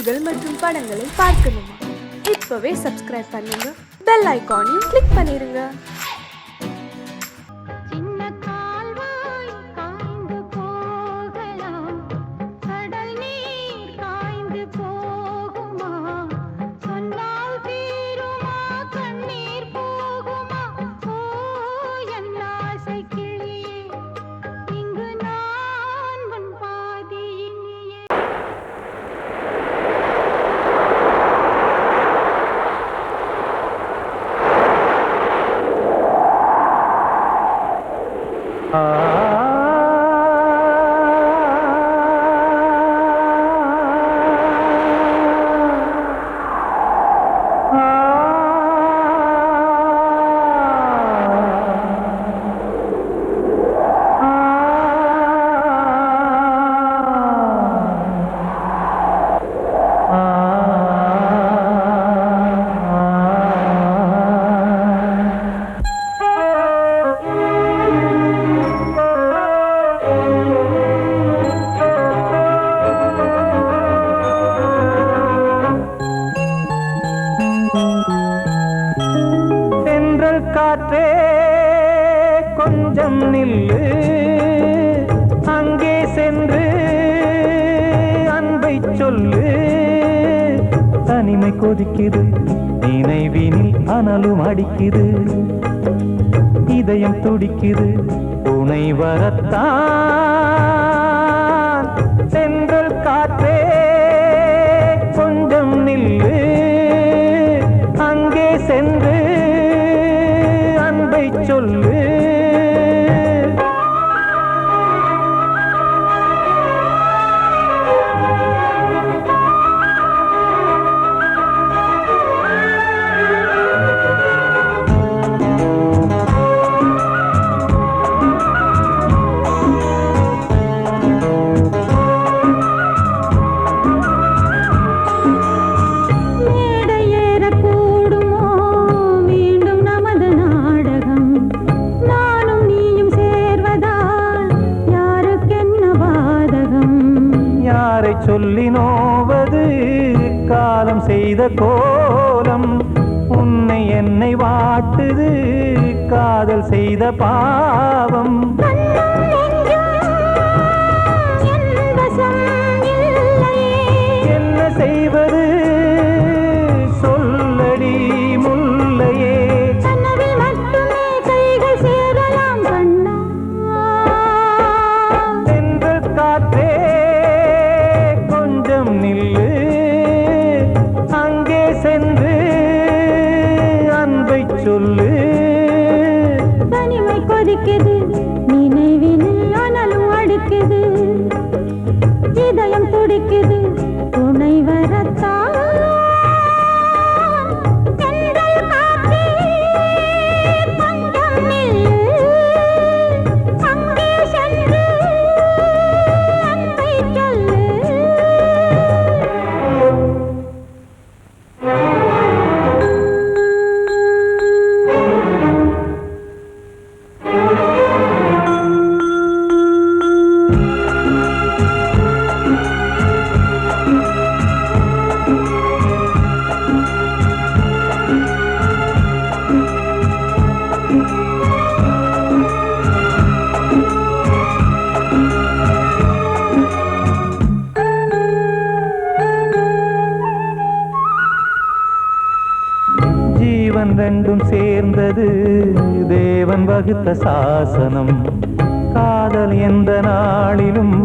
செய்திகள் மற்றும் படங்களை பார்க்கணுமா? இப்பவே சப்ஸ்கிரைப் பண்ணுங்க, பெல் ஐகானையும் கிளிக் பண்ணிருங்க. காற்றே கொஞ்சம் நில்லு, அங்கே சென்று அன்பை சொல்லு. தனிமை கொதிக்குது, நினைவினில் அனலும் அடிக்குது, இதயம் துடிக்குது துணை வரத்தான். சென்றல் காற்றே கொஞ்சம் நில்லு, அங்கே சென்று அன்பை சொல்லு. சொல்லி நோவது காலம் செய்த கோலம், உன்னை என்னை வாட்டுது காதல் செய்த பாவம். என்ன செய்வது சொல்லடி முல்லையே, சென்றல் காற்றே நில்லு, அங்கே சென்று அன்பை சொல்லு. தனிமை கொதிக்குது, நினைவினில் அனலும் அடிக்குது, இதயம் துடிக்குது துணை வரத்தான். ஜீவன் ரெண்டும் சேர்ந்தது தேவன் வகுத்த சாசனம். காதல் எந்த நாளிலும்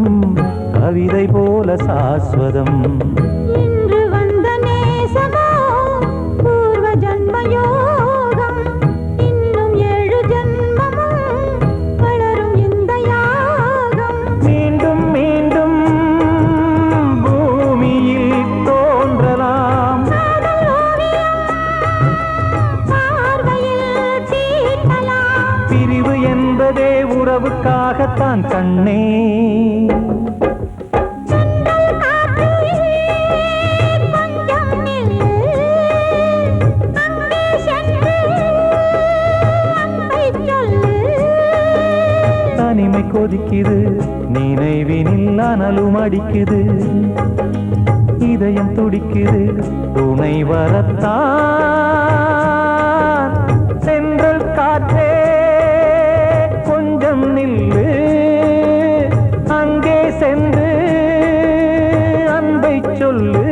கவிதை போல சாஸ்வதம். இன்று வந்த நேசமோ பூர்வ ஜன்மயோகம், இன்னும் 7 ஜன்மமும் வளரும் இந்த யாகம். மீண்டும் மீண்டும் பூமியில் தோன்றலாம், பிரிவு என்பதே உறவுக்காகத்தான் கண்ணே. தனிமை கொதிக்குது, நினைவினில் அனலும் அடிக்குது, இதயம் துடிக்குது துணை வரத்தான். சென்றல் காற்றே கொஞ்சம் நில்லு, அங்கே சென்று அன்பை சொல்லு.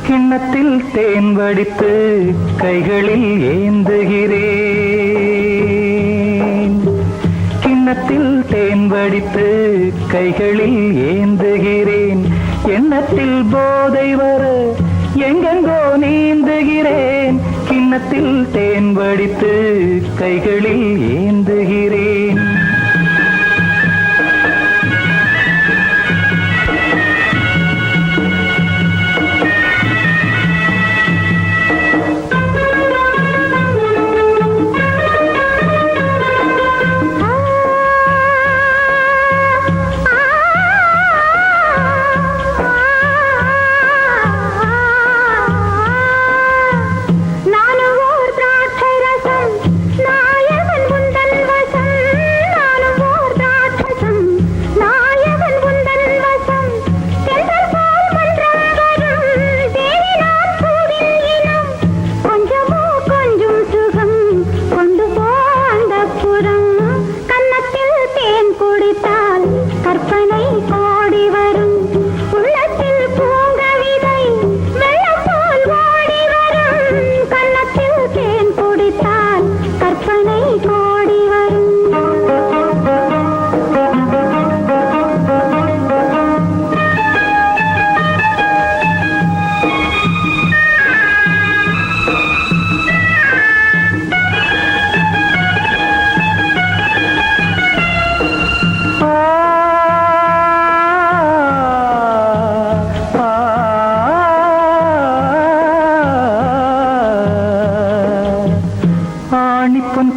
கிண்ணத்தில் தேன் வடித்து கைகளில் ஏந்துகிறேன். கிண்ணத்தில் தேன் வடித்து கைகளில் ஏந்துகிறேன். எண்ணத்தில் போதை வர எங்கெங்கோ நீந்துகிறேன். கிண்ணத்தில் தேன் வடித்து கைகளில் ஏந்துகிறேன்.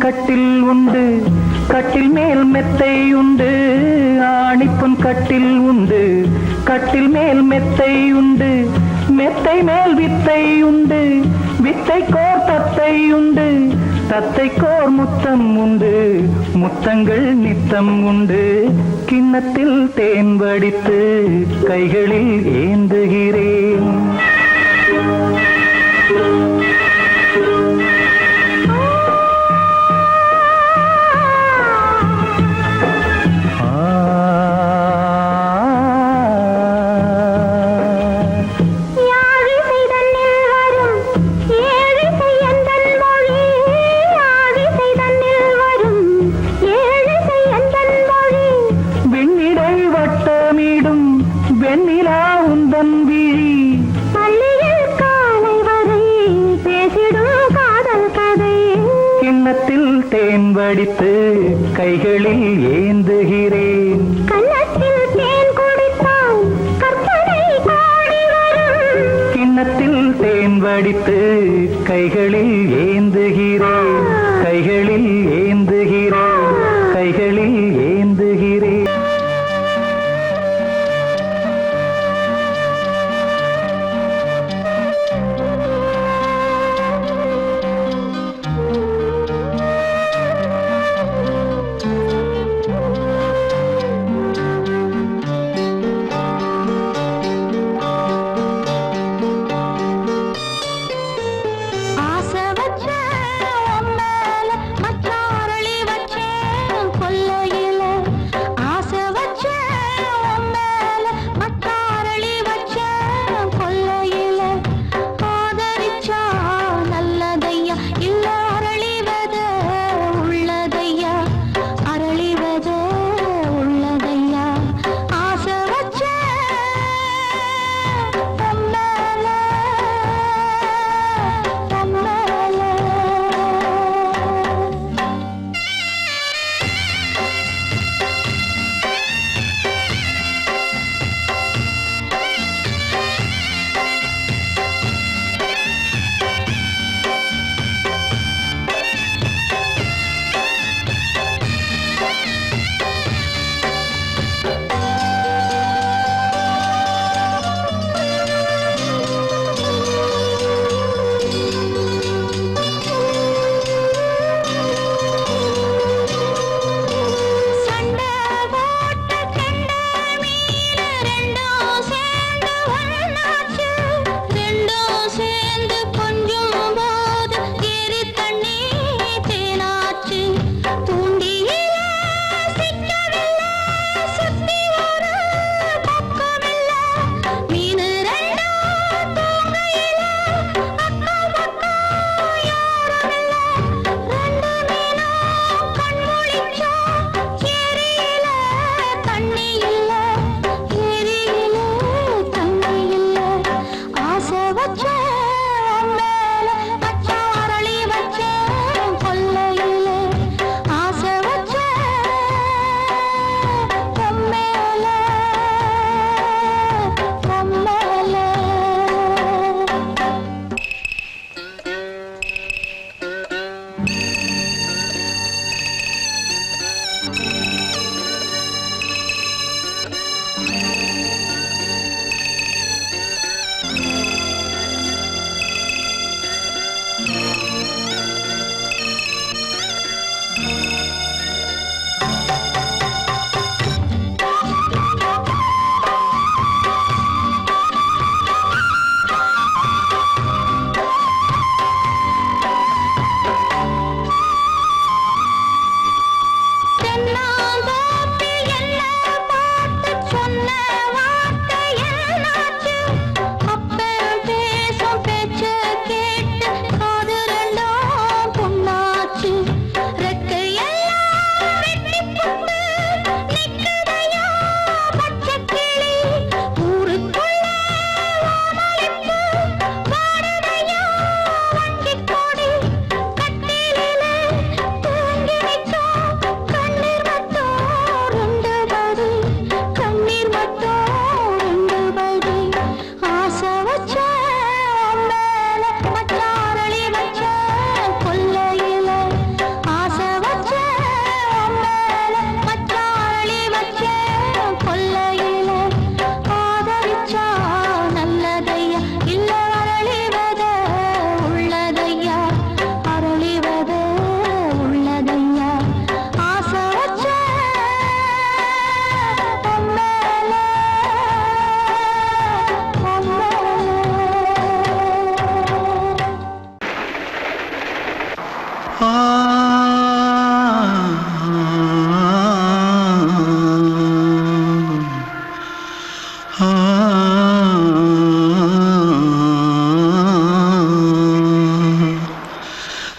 கட்டில் உண்டு, கட்டில் மேல் மெத்தை உண்டு. ஆணிப்பொன் கட்டில் உண்டு, கட்டில் மேல் மெத்தை உண்டு. மெத்தை மேல் வித்தை உண்டு, வித்தை கோர் தத்தை உண்டு. தத்தை கோர் முத்தம் உண்டு, முத்தங்கள் நித்தம் உண்டு. கிண்ணத்தில் தேன் வடித்து கைகளில் ஏந்துகிறேன். தேன் வடித்து கைகளில் ஏந்துகிறேன். கன்னத்தில் தேன் குடித்தால் கற்பனை கோடி வரும். கிண்ணத்தில் தேன் வடித்து கைகளில் ஏந்துகிறேன். கைகளில் ஏந்துகிறேன். கைகளில் ஏந்துகிறேன்.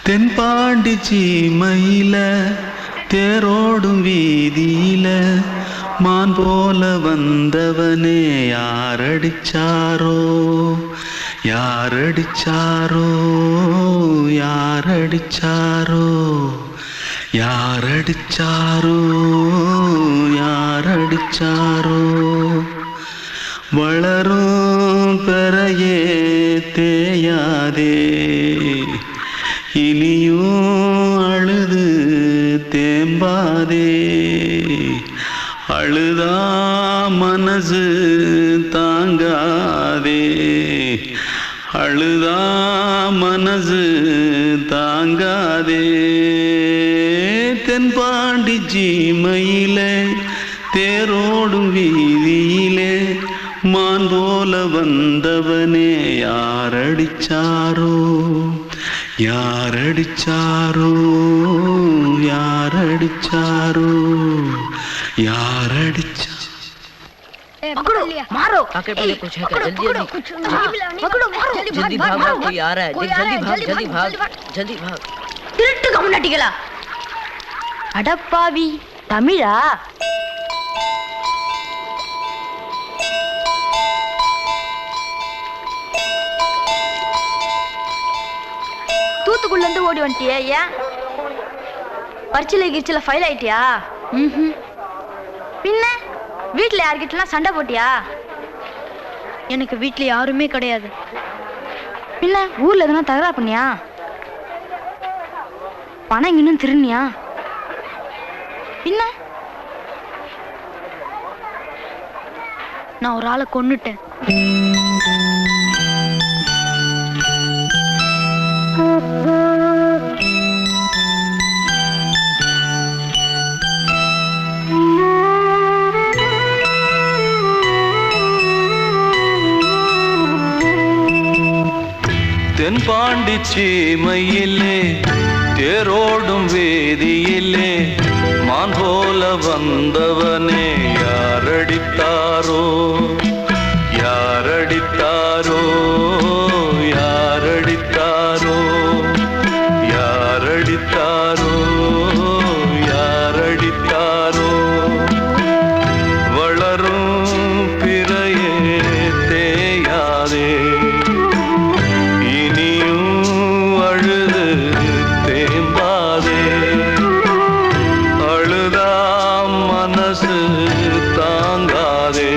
தென்பாண்டி சீமையில தேரோடும் வீதியில மான் போல வந்தவனே யாரடிச்சாரோ யாரடிச்சாரோ யாரடிச்சாரோ யாரடிச்சாரோ யாரடிச்சாரோ வளரும் பெறையே தேயாதே இனியும் அழுது தேம்பாதே அழுதா மனசு தாங்காதே அழுதா மனசு தாங்காதே தென்பாண்டி சீமையிலே தேரோடும் வீதியிலே மான் போல வந்தவனே யாரடிச்சாரோ யாரடிச்சாரோ யாரடிச்சாரோ यारडिचा पकड़ो मारो आके पहले कुछ है क्या जल्दी जल्दी पकड़ो मारो जल्दी भाग कोई आ रहा है जल्दी भाग जल्दी भाग திருட்டு கம்முனட்டிகளா அடப்பாவி தமிழா தூத்துக்குள்ள இருந்து ஓடி வந்துட்டியா ஏன் பரிச்சையில கிரிச்சில ஃபைல் ஆயிட்டியா பின்ன வீட்ல யார்கிட்டலாம் சண்டை போட்டியா எனக்கு வீட்ல யாருமே கிடையாது பின்ன ஊர்ல எதுனா தகராறு பண்ணியா பணம் இன்னும் திருநியா பின்ன நான் ஒரு ஆளை கொன்னுட்டேன் தென்பாண்டி சீமையிலே தேரோடும் வேதியிலே மான் போல வந்தவனே யாரடித்தாரோ யாரடித்தாரோ யாரடித்தாரோ யாரடித்தாரோ யாரடித்தாரோ வளரும் பிறையே தேயாதே தாங்காதே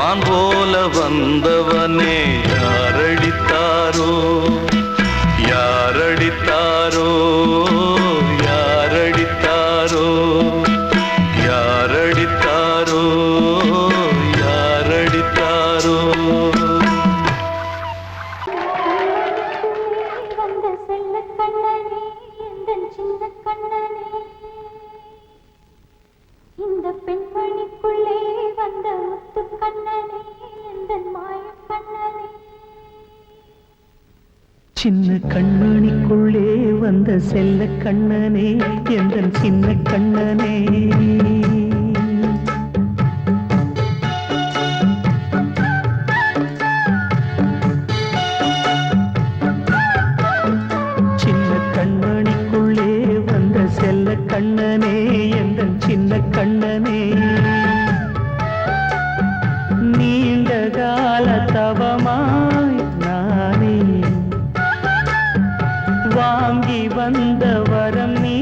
மான் போல வந்தவனே யாரடித்தாரோ யாரடித்தாரோ யாரடித்தாரோ யாரடித்தாரோ யாரடித்தாரோ வந்த செல்ல கண்ணனே எந்தன் சின்ன கண்ணனே இந்த பெண்மணிக்குள்ளே வந்த முத்து கண்ணனே எந்தன் மாய கண்ணனே சின்ன கண்மணிக்குள்ளே வந்த செல்ல கண்ணனே எந்தன் சின்ன கண்ணனே சின்ன கண்மணிக்குள்ளே வந்த செல்ல கண்ணனே எந்தன் சின்ன கண்ணனே நீண்ட கால தவமாய் நானே வாங்கி வந்த வரம் நீ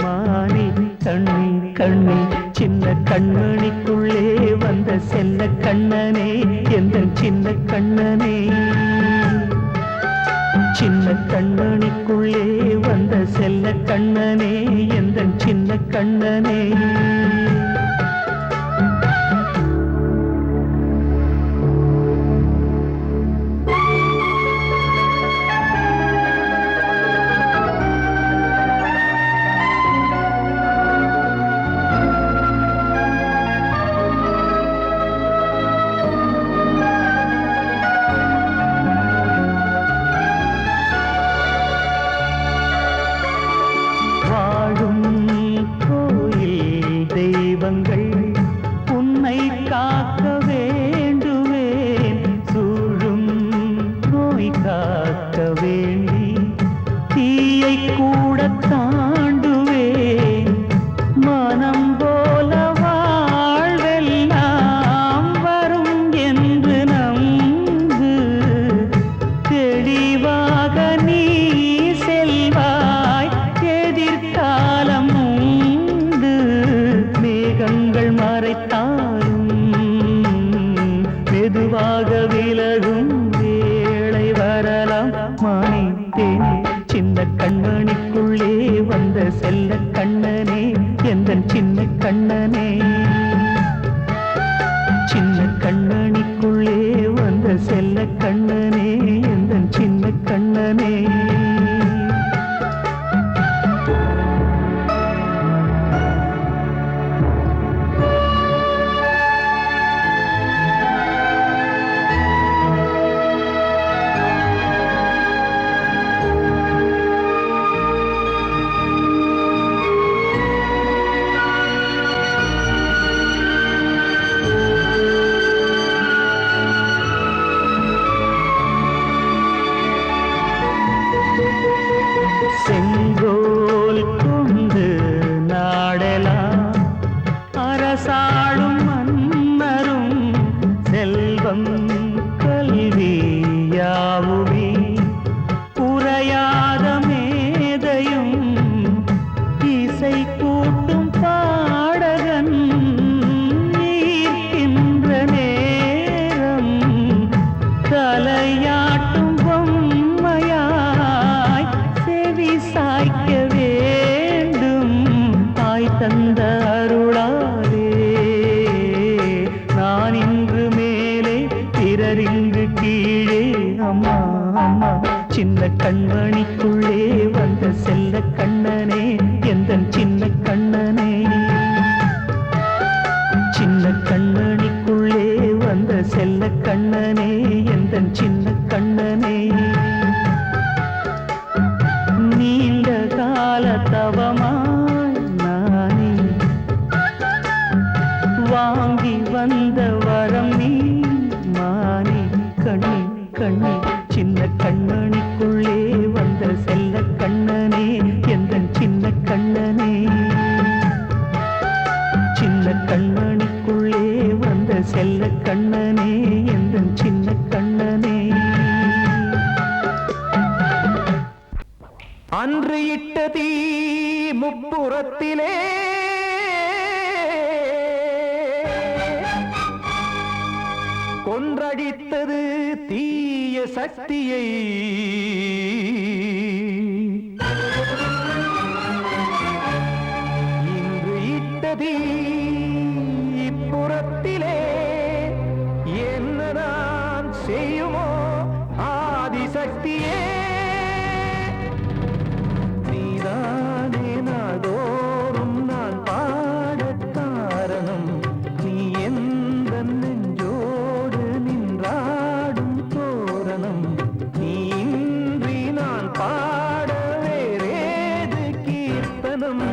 மாறி கண்ணி கண்ணி சின்ன கண்மணிக்குள்ளே வந்த செல்ல கண்ணனே எந்தன் சின்ன கண்ணனே சின்ன கண்மணிக்குள்ளே வந்த செல்ல கண்ணனே எந்தன் சின்ன கண்ணனே வாழும் கோயில் தெய்வங்கள் உன்னை காக்க வேண்டுவேன் சூழும் நோய் காக்க வேண்டி தீயை கூட தாண்டுவேன் மனம் போல வாழ்வெல்லாம் வரும் என்று நம்பு தெளிவாக நீ செல்வாய் எதிர்காலம் உண்டு மேகங்கள் மறைத்தாலும் மெதுவாக விலகும் வேளை வரலாம் மானித்தேனே சின்ன கண்மணிக்குள்ளே வந்த செல்ல கண்ணனே எந்தன் சின்ன கண்ணனே சின்ன கண்மணிக்குள்ளே வந்த செல்ல கண்ணனே எந்தன் சின்ன கண்ணனே செங்கோல் கொண்டு நாடலாம் அரசாளும் மன்னரும் செல்வம் கல்வி யாவுமே உரையாத மேதையும் இசை கூட்டும் பாடகன் ஈர்க்கின்ற நேரம் தலையாட்டும் பொம்மையாய் செவி சாய்க்க வேண்டும் தாய் தந்த அருளாலே நான் இன்று மேலே பிறரிங்கு கீழே அம்மா அம்மா சின்ன கண்மணிக்குள்ளே வந்த செல்ல கண்ணனே எந்தன் சின்ன கண்ணனே சின்ன கண்மணிக்குள்ளே வந்த செல்ல கண்ணனே எந்தன் சின்ன கண்ணனே நீண்ட கால தவமாய் நானே வாங்கி வந்த வரம் நீ மானே கண்ணி கண்ணி சின்ன கண்மணிக்குள்ளே வந்த செல்ல கண்ணனே எந்தன் சின்ன கண்ணனே சின்ன கண்மணிக்குள்ளே வந்த செல்ல கண்ணனே எந்தன் சின்ன கண்ணனே அன்று இட்ட தீ முப்புறத்திலே கொன்றடித்தது தீய சக்தியை. இன்று இட்டதீ இப்புறத்திலே என்ன நான் செய்யுமோ ஆதிசக்தியே. நீதானே நாள்தோறும் நான் பாடக் காரணம். நீ எந்த நெஞ்சோடு நின்றாடும் தோரணம். நீ இன்றி நான் பாட வேறேது கீர்த்தனம்.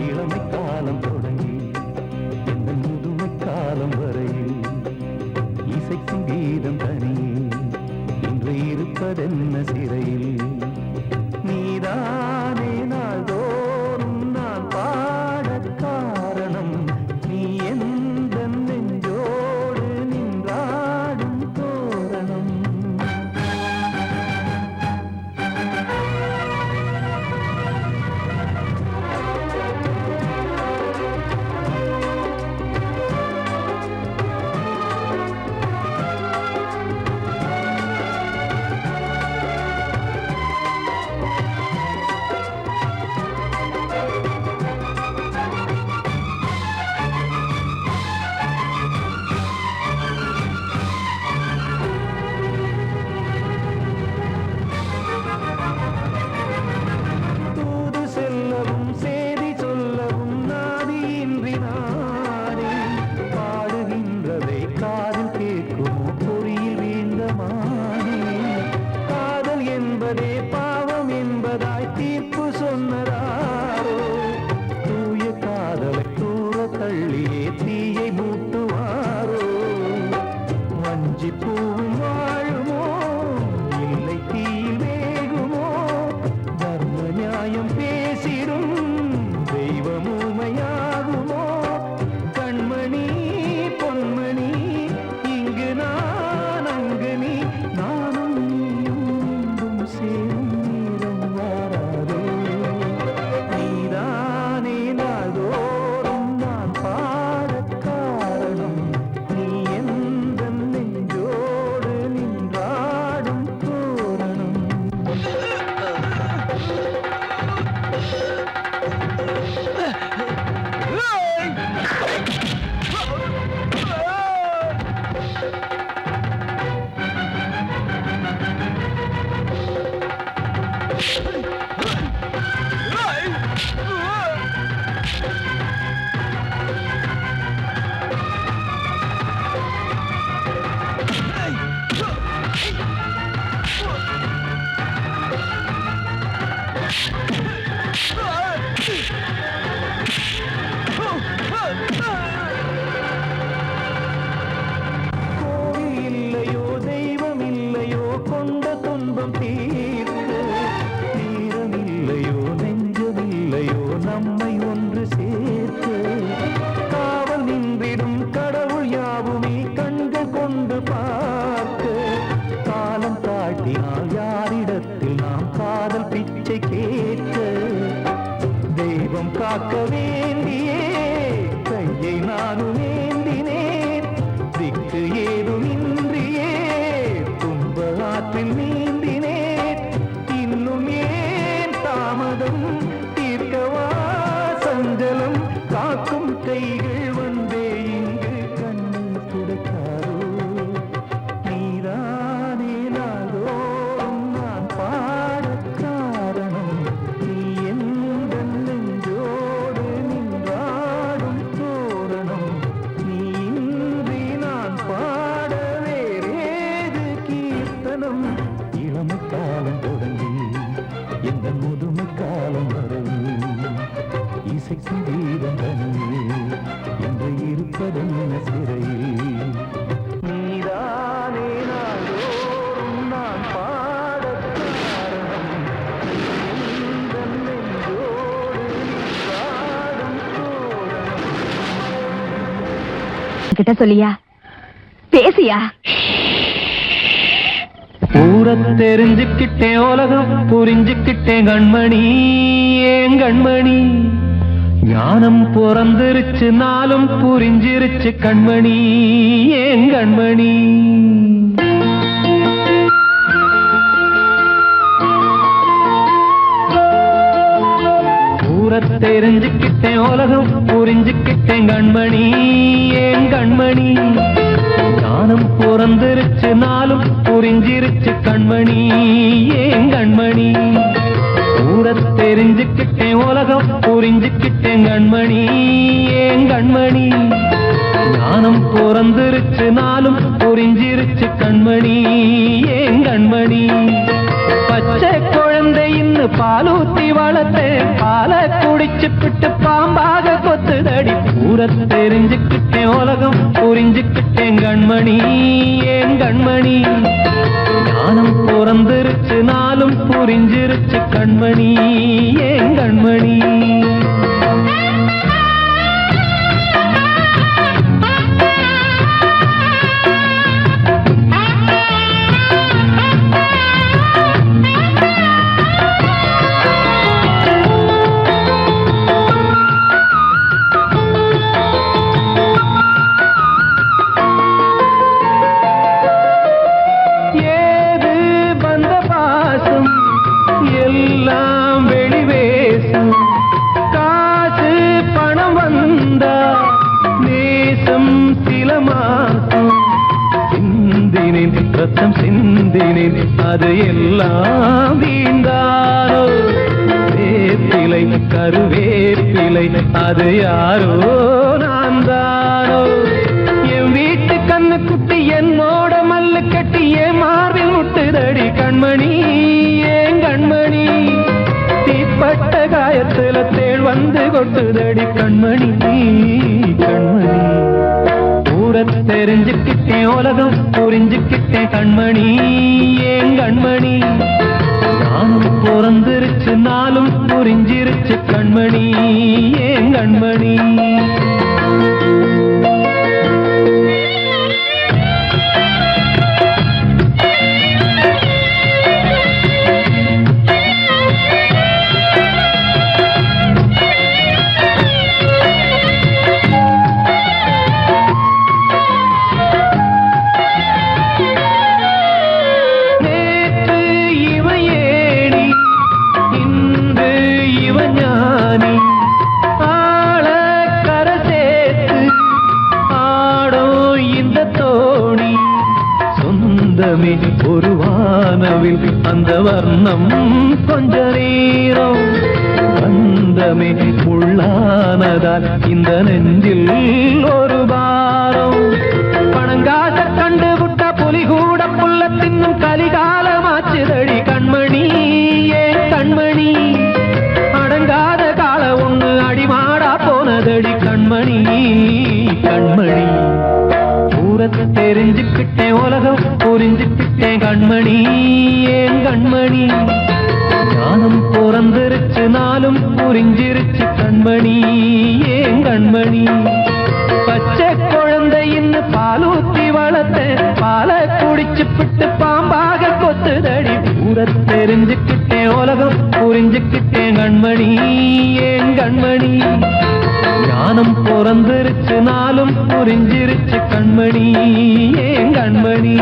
இளமை காலம் தொடங்கி எந்த முதுமை காலம் வரையில் இசைக்கும் கீதம் தனியே இன்று இருப்பதென்ன சிறையில். நீதானே நாள்தோறும் நான் பாடக் காரணம். நீ எந்த நெஞ்சோடு நின்றாடும் தோரணம். தூது செல்லவும் சேதி சொல்லவும் நாதியின்றி நானே பாடுகின்றதை காதில் கேட்குமோ பொறியில் வீழ்ந்த மானே. காதல் என்பதே பாவம் என்பதாய் தீர்ப்பு சொன்னதாரோ. தூய காதலை தூர தள்ளியே தீயை மூட்டுவாரோ. வஞ்சி பூவும் வாழுமோ இல்லை தீயில் வேகுமோ. தர்ம நியாயம் பேசிடும் தெய்வம் ஊமையாகுமோ. கண்மணி பொன்மணி இங்கு நான் அங்கு நீ நானும் நீயும் மீண்டும் சேரும் நேரம் வாராதோ. நீதானே நாள்தோறும் நான் பாடக் காரணம். நீ எந்த நெஞ்சோடு நின்றாடும் தோரணம். கோவில் இல்லையோ தெய்வம் இல்லையோ கொண்ட துன்பம் தீர்க்க. தீரம் இல்லையோ நெஞ்சமில்லையோ நம்மை ஒன்று சேர்க்க. காவல் நின்றிடும் கடவுள் யாவுமே கண்கள் கொண்டு பார்க்க. காலம் தாட்டினால் யாரிடத்தில் நாம் காதல் பிச்சை கேட்க. தெய்வம் காக்க வேண்டியே கையை நானும் ஏந்தினேன். திக்கு ஏதுமின்றியே துன்ப ஆற்றில் நீந்தினேன். இன்னும் ஏன் தாமதம் தீர்க்கவா சஞ்சலம். காக்கும் கைகள் வந்தே இங்கு கண்ணில் துடைக்காரோ. நீதானே நாள்தோறும் நான் பாடக் காரணம். நீ எந்த நெஞ்சோடு நின்றாடும் தோரணம். நீ இன்றி நான் பாட வேறேது கீர்த்தனம். இளமை காலம் தொடங்கி எந்த முதுமை காலம் வரையில் இசைக்கும் கீதம் தனியே என்று இருப்பதென்ன சிறையில். நீதானே நாள்தோறும் நான் பாடக் காரணம். நீ எந்த நெஞ்சோடு நின்றாடும் தோரணம். கிட்ட சொல்லியா பேசியா. ஊரத் தெரிஞ்சுக்கிட்டேன் உலகம் புரிஞ்சுக்கிட்டேன் கண்மணி ஏன் கண்மணி. ஞானம் பிறந்திருச்சு நாளும் புரிஞ்சிருச்சு கண்மணி ஏன் கண்மணி. தெரிஞ்சுக்கிட்டேன் உலகம் புரிஞ்சுக்கிட்டேன் கண்மணி ஏன் கண்மணி ஞானம் பிறந்திருச்சு நாளும் புரிஞ்சிருச்சு கண்மணி ஏன் கண்மணி ஊர தெரிஞ்சுக்கிட்டேன் உலகம் புரிஞ்சுக்கிட்டேன் கண்மணி ஏன் கண்மணி ஞானம் பிறந்திருச்சு நாளும் புரிஞ்சிருச்சு கண்மணி ஏன் கண்மணி பச்சை குழந்தையின்னு பாலூத்தி வளர்த்தேன் பாலை குடிச்சு பிட்டு பாம்பாக கொத்துதடி ஊர தெரிஞ்சுக்கிட்டேன் உலகம் புரிஞ்சுக்கிட்டேன் கண்மணி ஏன் கண்மணி ஞானம் பிறந்திருச்சு நாளும் புரிஞ்சிருச்சு கண்மணி ஏன் கண்மணி ரத்தம் சிந்தினேன் அது எல்லாம் வீண்டாரோ வேப்பிலை கருவேப்பிலை அது யாரோ நான் தானோ என் வீட்டு கண்ணு குட்டி என்னோட மல்லு கட்டி என் மார்பில் முட்டுதடி கண்மணி ஏன் கண்மணி தீப்பட்ட காயத்துல தேள் வந்து கொட்டுதடி கண்மணி கண்மணி தெரிஞ்சுக்கிட்டேன் உலகம் புரிஞ்சுக்கிட்டேன் கண்மணி ஏன் கண்மணி ஞானம் பிறந்திருச்சு நாளும் புரிஞ்சிருச்சு கண்மணி ஏன் கண்மணி ஒரு வானவில் அந்த வர்ணம் கொஞ்ச நேரம் வந்தமே உள்ளானதால் இந்த நெஞ்சில் ஒரு பாரம் பணங்காச கண்டு விட்ட புலி கூட புல்ல தின்னும் கலிகாலமாச்சுதடி கண்மணி ஏன் கண்மணி அடங்காத கால ஒண்ணு அடிமாடா போனதடி கண்மணி கண்மணி தெரிஞ்சுக்கிட்டேன் உலகம் புரிஞ்சுக்கிட்டேன் கண்மணி ஏன் கண்மணி ஞானம் பிறந்திருச்சு நாளும் புரிஞ்சிருச்சு கண்மணி ஏன் கண்மணி பச்சை குழந்தையின்னு பாலூத்தி வளர்த்தேன் பாலை குடிச்சு பிட்டு பாம்பாக கொத்துதடி ஊர தெரிஞ்சுக்கிட்டேன் உலகம் புரிஞ்சுக்கிட்டேன் கண்மணி ஏன் கண்மணி ஞானம் பிறந்திருச்சு நாளும் புரிஞ்சிருச்சு கண்மணி ஏன் கண்மணி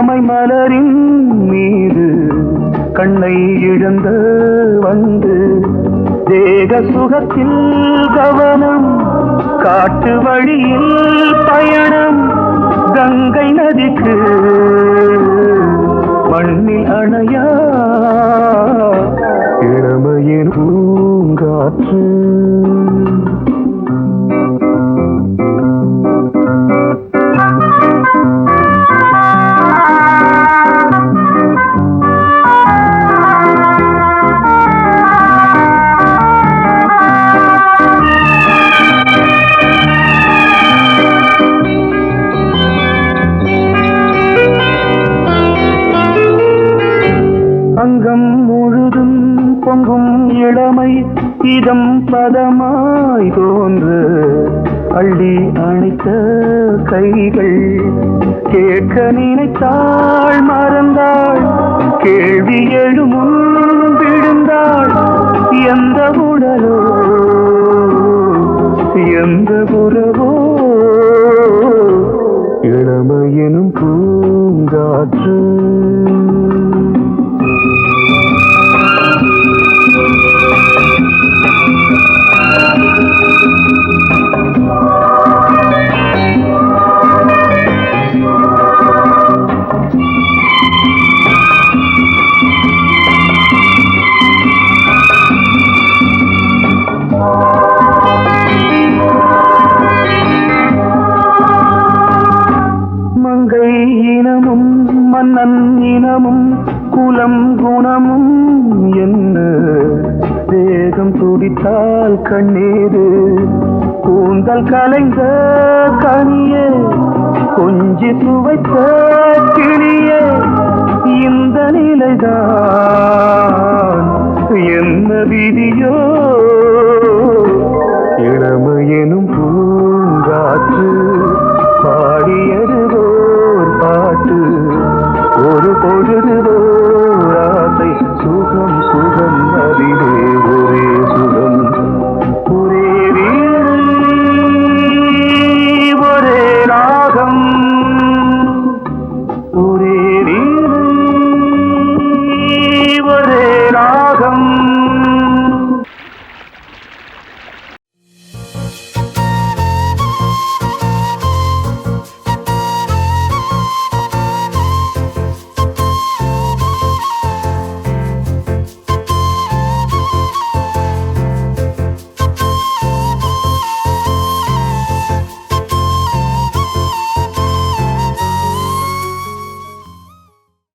இளமை மலரின் மீது கண்ணை இழந்த வந்து தேக சுகத்தில் கவனம் காட்டு வழியில் பயணம் கங்கை நதிக்கு மண்ணில் அணையா இளமையின் பூங்காற்று அங்கம் முழுதும் பொங்கும் இளமை இதம் பதமாய் தோன்று அள்ளி அணைத்த கைகள் கேட்க நினைத்தாள் மறந்தாள் கேள்வி எழுமுன் விழுந்தாள் எந்த உடலோ எந்த புறவோ இளமையெனும் பூங்காற்று மங்கை இனமும் மன்னன் இனமும் குலம் குணமும் என்ன வேகம் துடித்தால் கண்ணீரு கூந்தல் கலைந்த கனியே கொஞ்சி சுவைத்த கிளியே இந்த நிலைதான் என்ன விதியோ இளமையெனும்